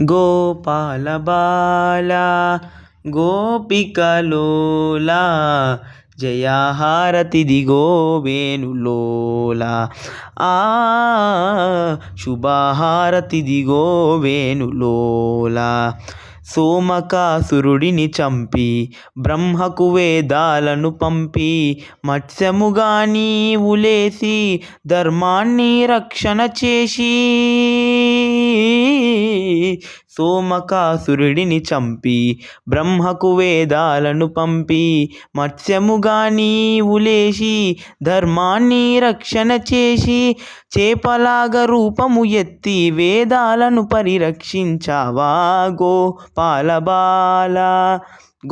గోపాల బాల గోపికలోలా జయహారతిదిగో వేణులోలా శుభహారతిదిగో వేణులోలా. సోమకాసురుడిని చంపి బ్రహ్మకు వేదాలను పంపి మత్స్యముగా నీవులేసి ధర్మాన్ని రక్షణ చేసి. సోమకాసురుడిని చంపి బ్రహ్మకు వేదాలను పంపి మత్స్యముగా నీవులేసి ధర్మాన్ని రక్షణ చేసి. చేపలాగా రూపము ఎత్తి వేదాలను పరిరక్షించావా గోపాల బాల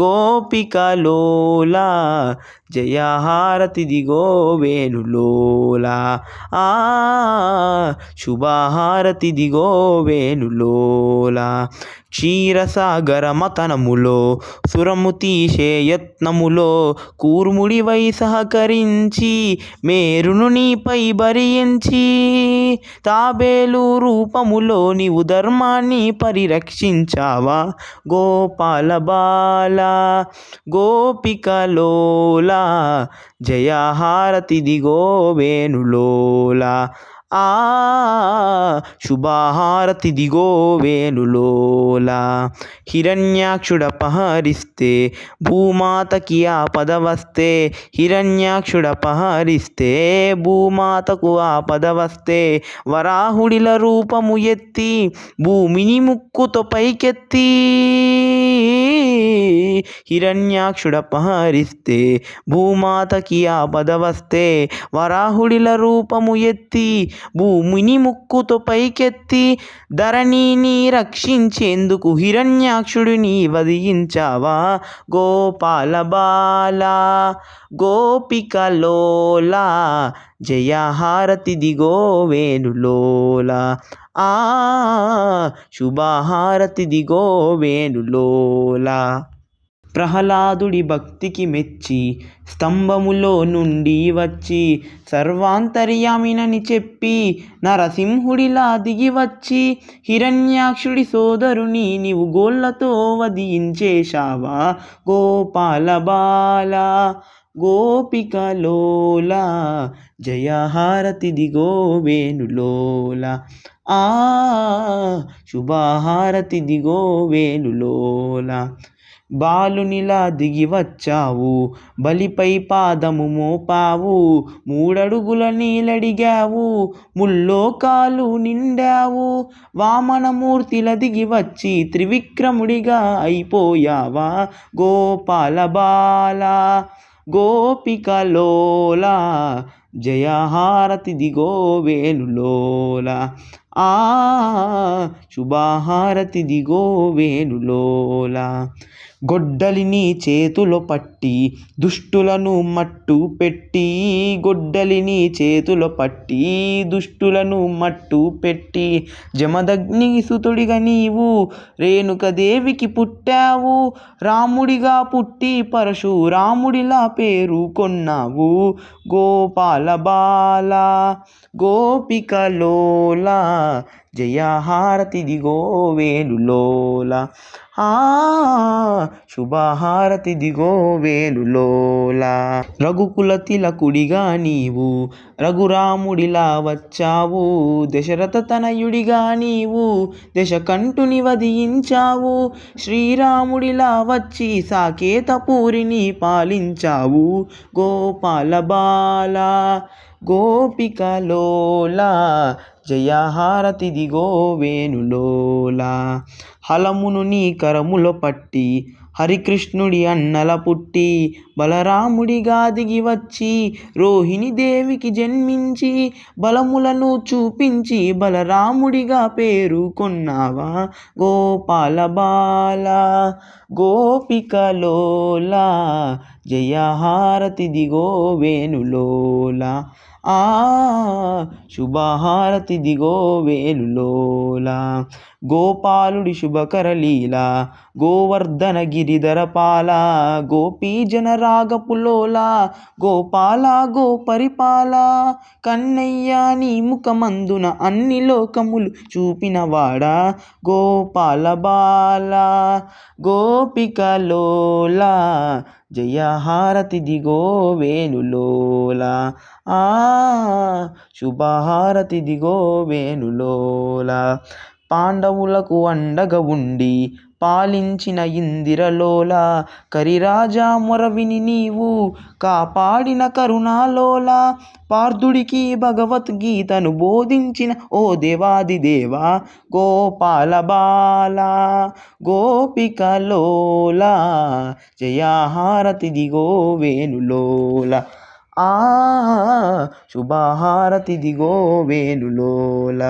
గోపికలోలా జయహారతిదిగో వేణులోలా శుభహారతిదిగో వేణులోలా. క్షీరసాగర మతనములో సురము తీసే యత్నములో కూర్ముడివై సహకరించి మేరును నీపై భరించి తాబేలు రూపములో నీవు ధర్మాన్ని పరిరక్షించావా గోపాల బాల గోపికలోలా జయహారతిదిగో వేణులోలా శుభహారతిదిగో వేణులోలా. హిరణ్యాక్షుడపహరిస్తే భూమాతకి ఆపద వస్తే హిరణ్యాక్షుడపహరిస్తే భూమాతకు ఆపద వస్తే వరాహుడిల రూపము ఎత్తి భూమిని ముక్కుతో పైకెత్తి. హిరణ్యాక్షుడపహరిస్తే భూమాతకి ఆపద వస్తే వరాహుడిల రూపము ఎత్తి భూమిని ముక్కుతో పైకెత్తి ధరణిని రక్షించేందుకు హిరణ్యాక్షుడిని వధించావా గోపాల బాల గోపికలోలా జయహారతిదిగో వేణులోలా శుభహారతిదిగో వేణులోలా. ప్రహ్లాదుడి భక్తికి మెచ్చి స్తంభములో నుండి వచ్చి సర్వాంతర్యామినని చెప్పి నరసింహుడిలా దిగి వచ్చి హిరణ్యాక్షుడి సోదరుని నీవు గోళ్ళతో వధించేశావా గోపాల బాల గోపికలోలా జయహారతిదిగో వేణులోలా శుభహారతిదిగో వేణులోలా. బాలునిలా దిగి వచ్చావు బలిపై పాదము మోపావు మూడడుగుల నీలడిగావు ముల్లోకాలు నిండావు వామనమూర్తిలా దిగి వచ్చి త్రివిక్రముడిగా అయిపోయావా గోపాల బాల గోపికలోలా జయహారతిదిగో వేణులోలా శుభహారతిదిగో వేణులోలా. గొడ్డలిని చేతిలో పట్టి దుష్టులను మట్టు పెట్టి గొడ్డలిని చేతిలో పట్టి దుష్టులను మట్టు పెట్టి జమదగ్ని సుతుడిగా నీవు రేణుకదేవికి పుట్టావు రాముడిగా పుట్టి పరశురాముడిలా పేరు కొన్నావు గోపాల బాల గోపికలోలా జయహారతిదిగో వేణులోలా శుభహారతిదిగో వేణులోలా. రఘుకుల తిలకుడిగా నీవు రఘురాముడిలా వచ్చావు దశరథ తనయుడిగా నీవు దశకంఠుని వధించావు శ్రీరాముడిలా వచ్చి సాకేతపూరిని పాలించావు గోపాల బాల గోపికలోలా జయహారతిదిగో వేణులోలా. హలమును నీ కరములో పట్టి హరికృష్ణుడి అన్నల పుట్టి బలరాముడిగా దిగి వచ్చి రోహిణి దేవికి జన్మించి బలములను చూపించి బలరాముడిగా పేరు కొన్నావా గోపాల బాల గోపికలోలా జయహారతిదిగో వేణులోలా ఆ శుభహారతి దిగో వేణులోలా. గోపాలుడి శుభకరలీల గోవర్ధన గిరిధర పాల గోపీజన రాగపులోల గోపాల గోపరిపాల. కన్నయ్య నీ ముఖమందున అన్ని లోకములు చూపినవాడా గోపాల బాల గోపికలోల. జయహారతి దిగో వేణులోలా. శుభహారతి దిగో వేణులోలా. పాండవులకు అండగా ఉండి పాలించిన ఇందిరలోల కరిరాజా మొరవిని నీవు కాపాడిన కరుణాలోల. పార్థుడికి భగవద్గీతను బోధించిన ఓ దేవాదిదేవా గోపాల బాల గోపికలోల. జయహారతి దిగో వేణులోల. శుభహారతి దిగో వేణులోల.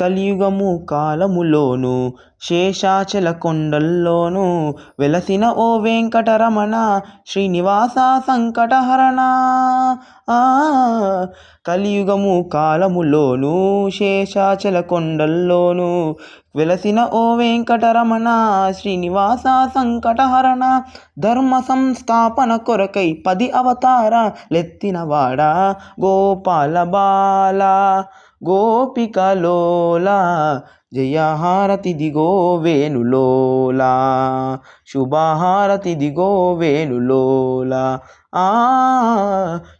కలియుగము కాలములోను శేషాచల కొండల్లోను వెలసిన ఓ వెంకటరమణ శ్రీనివాస సంకటహరణ. కలియుగము కాలములోను శేషాచల కొండల్లోను వెలసిన ఓ వెంకటరమణ శ్రీనివాస సంకటహరణ. ధర్మ సంస్థాపన కొరకై 10 అవతారాలెత్తినవాడా గోపాల బాల గోపికలోల. జయహారతి దిగో వేణులోలా. శుభహారతి దిగో వేణులోలా.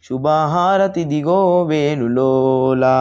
శుభహారతి దిగో వేణులోలా.